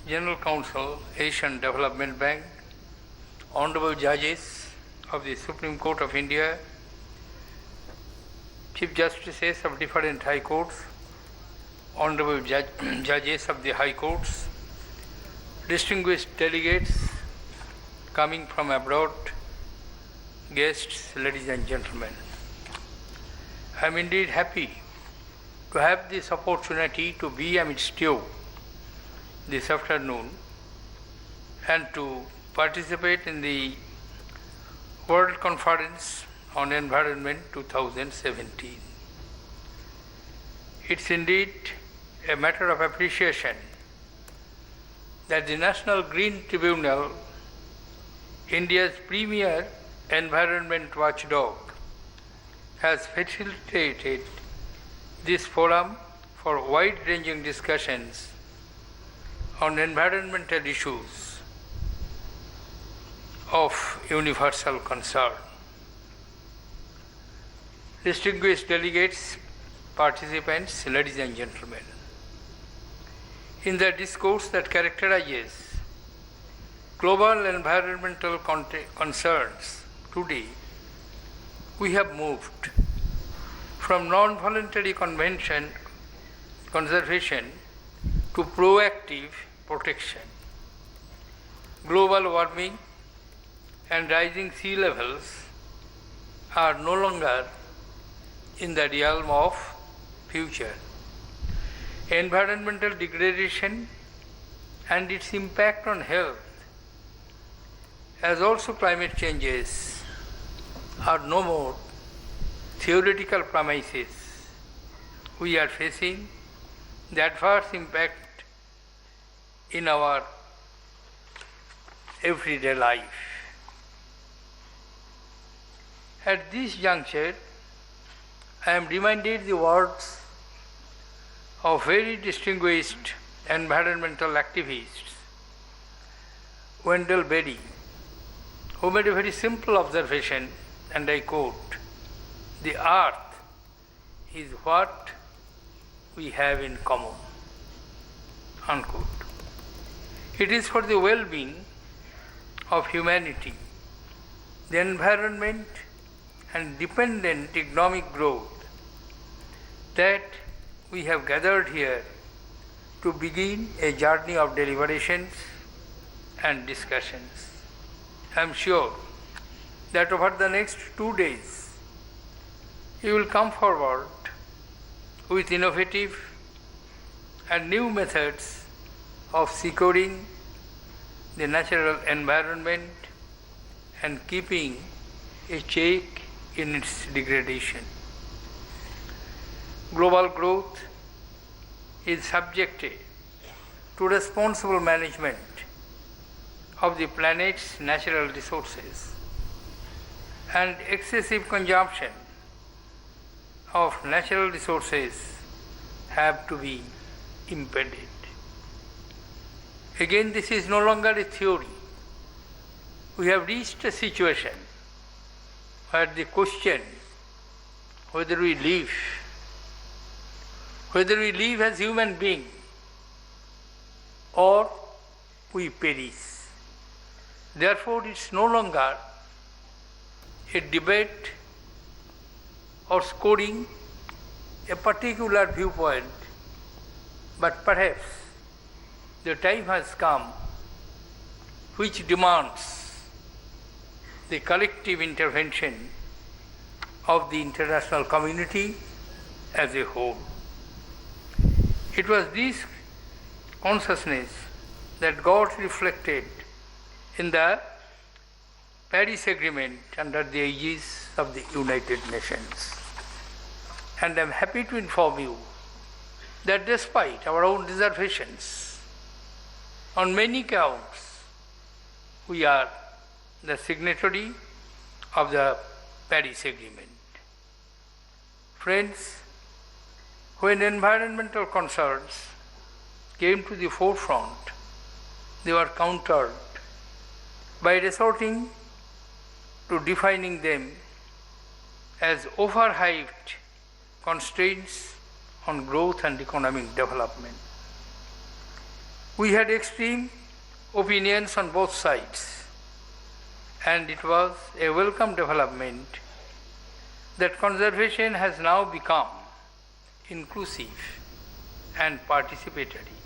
General Counsel, Asian Development Bank, Honorable Judges of the Supreme Court of India, Chief Justices of different High Courts, Honorable Judges of the High Courts, distinguished delegates coming from abroad, guests, ladies and gentlemen. I am indeed happy to have this opportunity to be amidst you this afternoon and to participate in the World Conference on Environment 2017. It's indeed a matter of appreciation that the National Green Tribunal, India's premier environment watchdog, has facilitated this forum for wide-ranging discussions on environmental issues of universal concern. Distinguished delegates, participants, ladies and gentlemen, in the discourse that characterizes global environmental concerns today, we have moved from non-voluntary conservation to proactive protection. Global warming and rising sea levels are no longer in the realm of future. Environmental degradation and its impact on health, as also climate changes, are no more theoretical premises. We are facing the adverse impact in our everyday life. At this juncture, I am reminded the words of very distinguished environmental activist Wendell Berry, who made a very simple observation, and I quote, "The earth is what we have in common," unquote. It is for the well-being of humanity, the environment and dependent economic growth that we have gathered here to begin a journey of deliberations and discussions. I am sure that over the next 2 days, you will come forward with innovative and new methods of securing the natural environment and keeping a check in its degradation. Global growth is subjected to responsible management of the planet's natural resources, and excessive consumption of natural resources have to be impeded. Again, this is no longer a theory. We have reached a situation where the question whether we live as human beings or we perish. Therefore, it's no longer a debate or scoring a particular viewpoint, but perhaps the time has come which demands the collective intervention of the international community as a whole. It was this consciousness that got reflected in the Paris Agreement under the aegis of the United Nations. And I am happy to inform you that despite our own reservations, on many counts, we are the signatory of the Paris Agreement. Friends, when environmental concerns came to the forefront, they were countered by resorting to defining them as overhyped constraints on growth and economic development. We had extreme opinions on both sides, and it was a welcome development that conservation has now become inclusive and participatory.